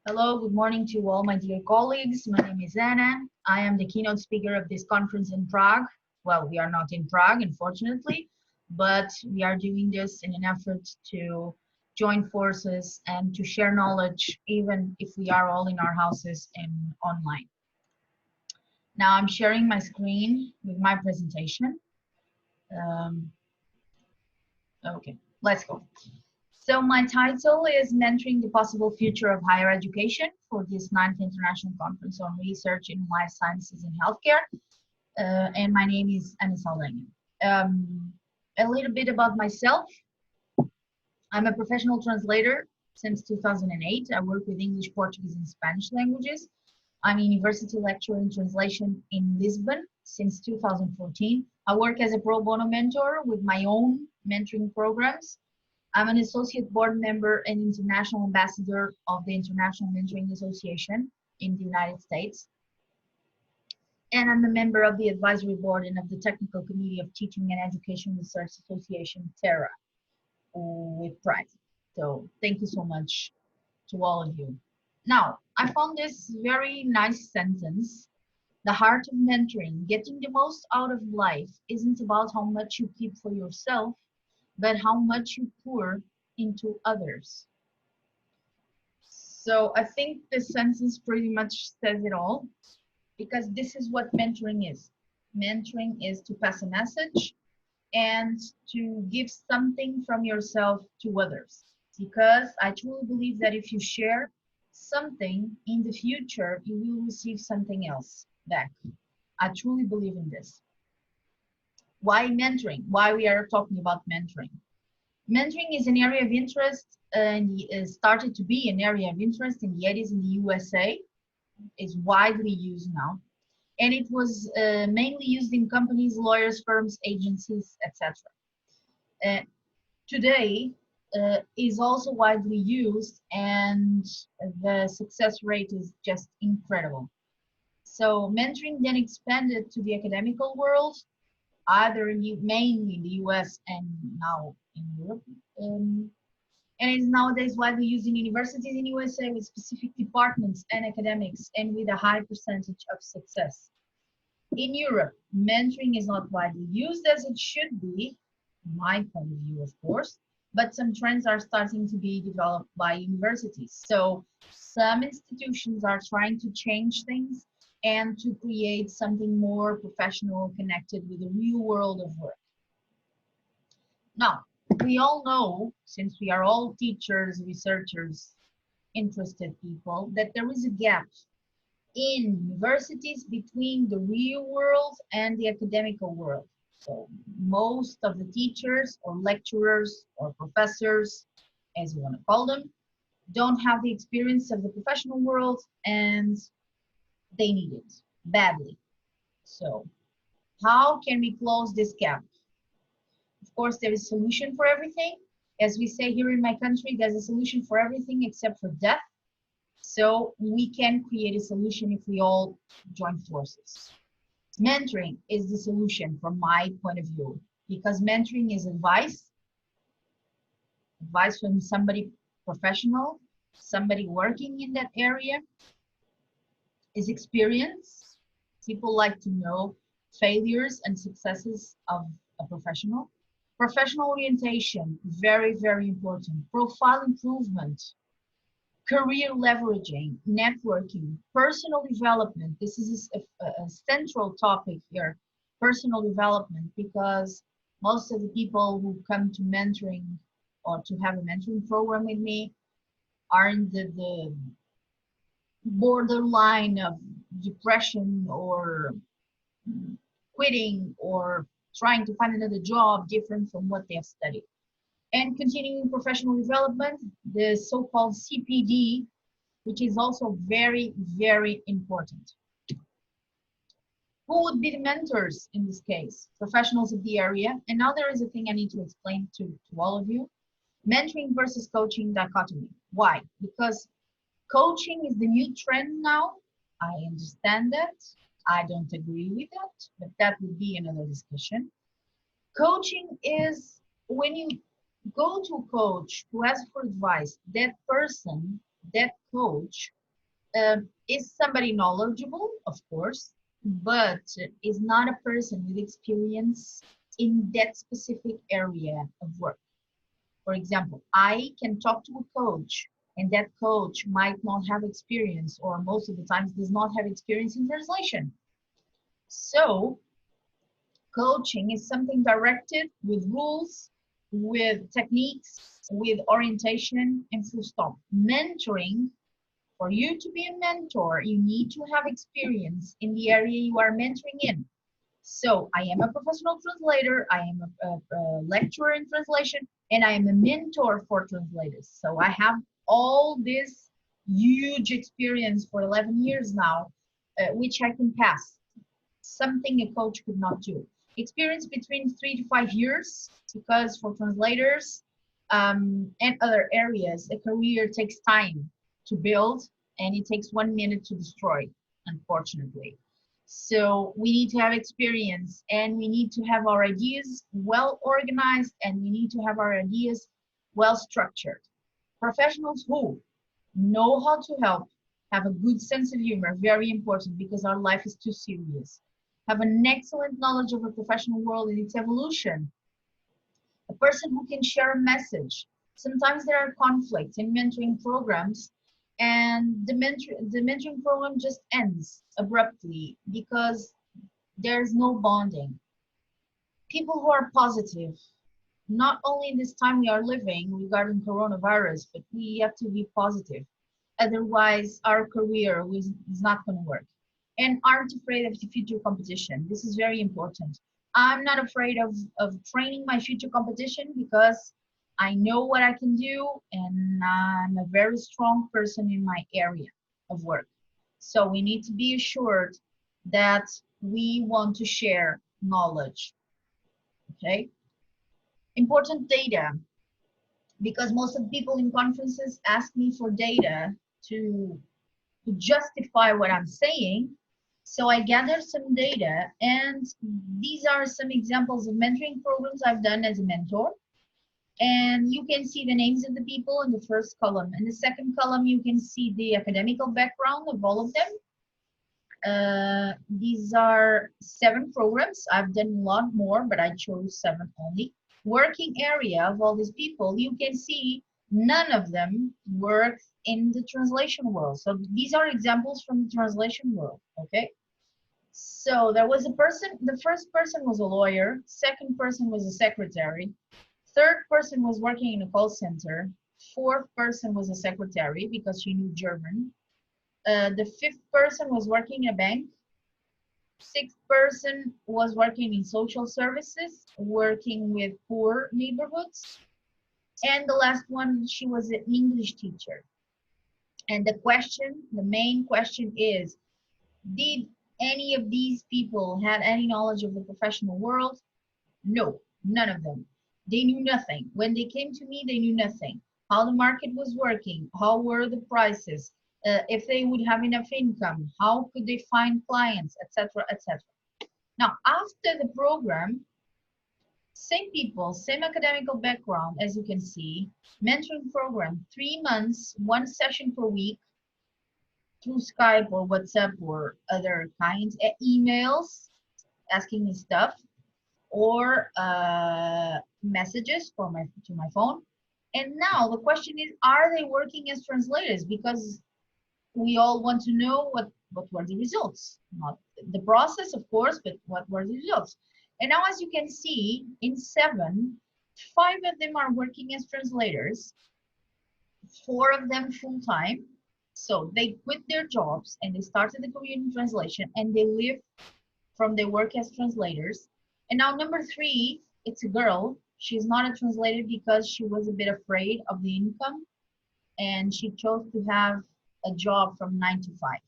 Hello, good morning to all my dear colleagues. My name is Anna. I am the keynote speaker of this conference in Prague. Well, we are not in Prague, unfortunately, but we are doing this in an effort to join forces and to share knowledge, even if we are all in our houses and online. Now I'm sharing my screen with my presentation. Okay, let's go. So my title is Mentoring the Possible Future of Higher Education for this 9th International Conference on Research in Life Sciences and Healthcare. And my name is Anna Saldanha. A little bit about myself. I'm a professional translator since 2008. I work with English, Portuguese, and Spanish languages. I'm a university lecturer in translation in Lisbon since 2014. I work as a pro bono mentor with my own mentoring programs. I'm an associate board member and international ambassador of the International Mentoring Association in the United States. And I'm a member of the advisory board and of the technical committee of Teaching and Education Research Association, TERA, with Prague. So thank you so much to all of you. Now, I found this very nice sentence. The heart of mentoring, getting the most out of life, isn't about how much you keep for yourself, but how much you pour into others. So I think this sentence pretty much says it all, because this is what mentoring is. Mentoring is to pass a message and to give something from yourself to others. Because I truly believe that if you share something in the future, you will receive something else back. I truly believe in this. Why mentoring? Why we are talking about mentoring? Mentoring is an area of interest and started to be an area of interest in the 80s in the USA. It's widely used now. And it was mainly used in companies, lawyers, firms, agencies, etc. Today is also widely used, and the success rate is just incredible. So mentoring then expanded to the academical world, either mainly in the US and now in Europe. And is nowadays widely used in universities in USA with specific departments and academics and with a high percentage of success. In Europe, mentoring is not widely used as it should be, my point of view, of course, but some trends are starting to be developed by universities. So some institutions are trying to change things and to create something more professional, connected with the real world of work. Now, we all know, since we are all teachers, researchers, interested people, that there is a gap in universities between the real world and the academical world. So most of the teachers or lecturers or professors, as you want to call them, don't have the experience of the professional world, and they need it badly. So how can we close this gap? Of course, there is a solution for everything. As we say here in my country, there's a solution for everything except for death. So we can create a solution if we all join forces. Mentoring is the solution from my point of view, because mentoring is advice from somebody professional, somebody working in that area, is experience. People like to know failures and successes of a professional. Professional orientation, very, very important. Profile improvement, career leveraging, networking, personal development. This is a central topic here, personal development, because most of the people who come to mentoring or to have a mentoring program with me are in the borderline of depression or quitting or trying to find another job different from what they have studied. And continuing professional development, the so-called CPD, which is also very, very important. Who would be the mentors in this case? Professionals of the area. And now there is a thing I need to explain to all of you. Mentoring versus coaching dichotomy. Why? Because coaching is the new trend now. I understand that. I don't agree with that, but that would be another discussion. Coaching is when you go to a coach to ask for advice, that person that coach is somebody knowledgeable, of course, but is not a person with experience in that specific area of work. For example, I can talk to a coach, and that coach might not have experience, or most of the times does not have experience in translation. So coaching is something directed with rules, with techniques, with orientation, and full stop. Mentoring, for you to be a mentor, you need to have experience in the area you are mentoring in. So I am a professional translator, I am a lecturer in translation, and I am a mentor for translators. So I have all this huge experience for 11 years now, which I can pass. Something a coach could not do. Experience between 3 to 5 years, because for translators and other areas, a career takes time to build, and it takes 1 minute to destroy, unfortunately. So we need to have experience, and we need to have our ideas well organized, and we need to have our ideas well structured. Professionals who know how to help, have a good sense of humor, very important, because our life is too serious. Have an excellent knowledge of the professional world and its evolution. A person who can share a message. Sometimes there are conflicts in mentoring programs, and the mentoring program just ends abruptly because there's no bonding. People who are positive, not only in this time we are living regarding coronavirus, but we have to be positive. Otherwise, our career is not going to work. And aren't afraid of the future competition. This is very important. I'm not afraid of training my future competition because I know what I can do, and I'm a very strong person in my area of work. So we need to be assured that we want to share knowledge. Okay? Important data, because most of the people in conferences ask me for data to justify what I'm saying. So I gathered some data, and these are some examples of mentoring programs I've done as a mentor. And you can see the names of the people in the first column. In the second column, you can see the academical background of all of them. These are 7 programs. I've done a lot more, but I chose 7 only. Working area of all these people, you can see none of them work in the translation world. So these are examples from the translation world, okay? So there was a person, the first person was a lawyer, second person was a secretary, third person was working in a call center, fourth person was a secretary because she knew German, the fifth person was working in a bank, sixth person was working in social services, working with poor neighborhoods, and the last one, she was an English teacher. And the main question is, did any of these people have any knowledge of the professional world? No, none of them. They knew nothing. When they came to me, they knew nothing. How the market was working, how were the prices, if they would have enough income, how could they find clients, etc., etc. Now, after the program, same people, same academical background, as you can see, mentoring program, 3 months, 1 session per week, through Skype or WhatsApp or other kinds, emails asking me stuff, or messages to my phone. And now the question is, are they working as translators? Because we all want to know what were the results, not the process, of course, but what were the results. And now, as you can see, in 7, 5 of them are working as translators, 4 of them full-time. So they quit their jobs and they started the career in translation, and they live from their work as translators. And now number 3, it's a girl. She's not a translator because she was a bit afraid of the income, and she chose to have a job from 9 to 5.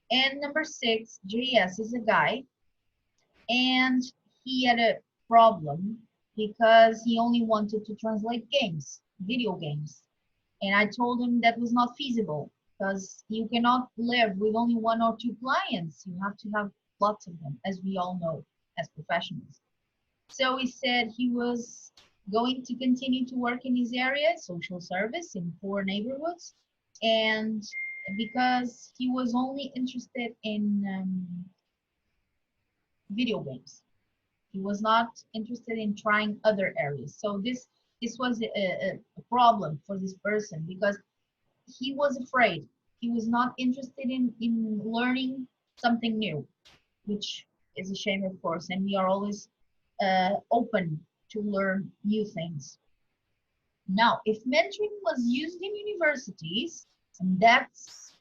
And number 6, JS, is a guy, and he had a problem because he only wanted to translate games, video games. And I told him that was not feasible because you cannot live with only 1 or 2 clients. You have to have lots of them, as we all know as professionals. So he said he was going to continue to work in his area, social service in poor neighborhoods, and because he was only interested in video games. He was not interested in trying other areas. So this was a problem for this person because he was afraid. He was not interested in learning something new, which is a shame, of course. And we are always open to learn new things. Now, if mentoring was used in universities, and that's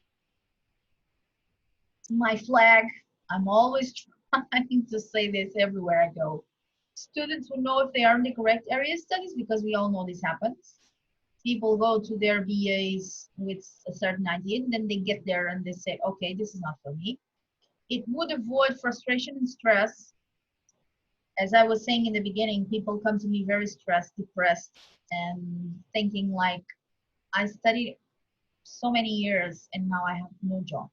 my flag, I'm always trying to say this everywhere I go. Students will know if they are in the correct area of studies because we all know this happens. People go to their BAs with a certain idea, and then they get there and they say, okay, this is not for me. It would avoid frustration and stress. As I was saying in the beginning, people come to me very stressed, depressed, and thinking like, I studied so many years and now I have no job.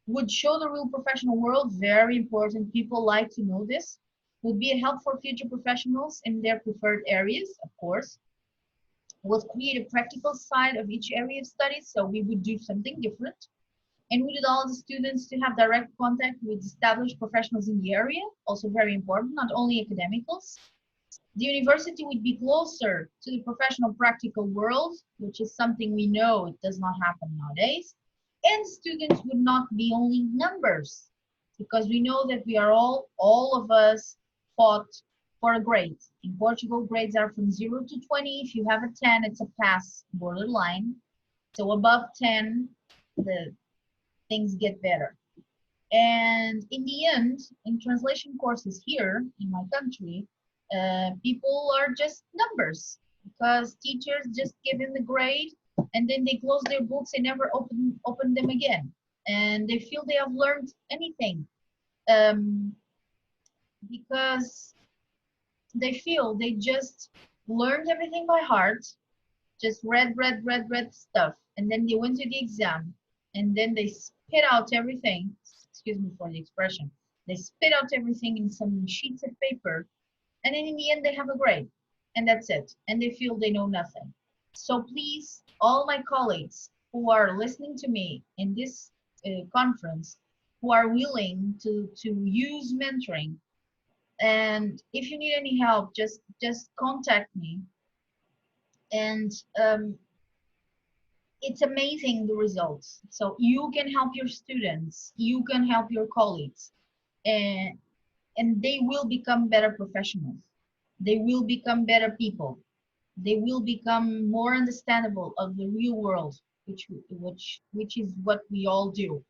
Would show the real professional world, very important. People like to know this. Would be a help for future professionals in their preferred areas, of course. Would create a practical side of each area of study, so we would do something different. And we would allow the students to have direct contact with established professionals in the area, also very important, not only academicals. The university would be closer to the professional practical world, which is something we know it does not happen nowadays. And students would not be only numbers, because we know that we are all of us fought for a grade. In Portugal, grades are from 0 to 20. If you have a 10, it's a pass borderline. So above 10, the things get better. And in the end, in translation courses here in my country, people are just numbers because teachers just give in the grade and then they close their books and never open them again. And they feel they have learned anything because they feel they just learned everything by heart, just read stuff, and then they went to the exam and then they spit out everything. Excuse me for the expression. They spit out everything in some sheets of paper, and then in the end they have a grade, and that's it, and they feel they know nothing. So please, all my colleagues who are listening to me in this conference, who are willing to use mentoring, and if you need any help, just contact me. And it's amazing, the results. So you can help your students, you can help your colleagues, and they will become better professionals. They will become better people. They will become more understandable of the real world, which is what we all do.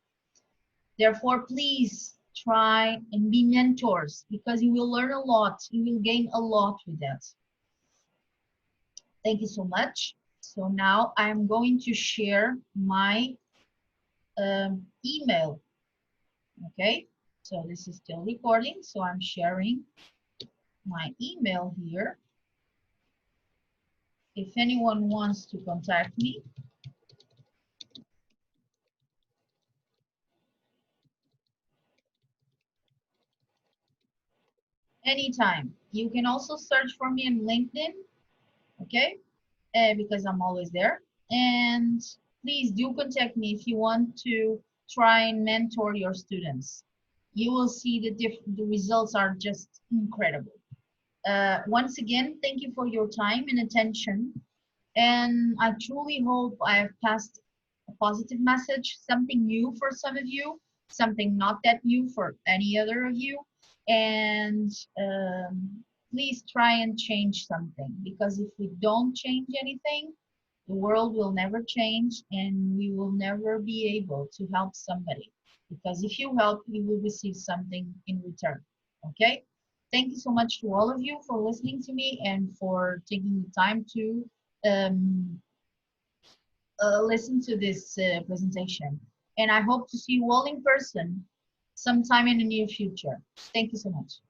Therefore, please try and be mentors, because you will learn a lot. You will gain a lot with that. Thank you so much. So now I'm going to share my email. Okay, so this is still recording, so I'm sharing my email here. If anyone wants to contact me, anytime. You can also search for me on LinkedIn, okay, because I'm always there. And please do contact me if you want to try and mentor your students. You will see the results are just incredible. Once again, thank you for your time and attention. And I truly hope I have passed a positive message, something new for some of you, something not that new for any other of you. And please try and change something, because if we don't change anything, the world will never change and we will never be able to help somebody. Because if you help, you will receive something in return. Okay? Thank you so much to all of you for listening to me and for taking the time to listen to this presentation. And I hope to see you all in person sometime in the near future. Thank you so much.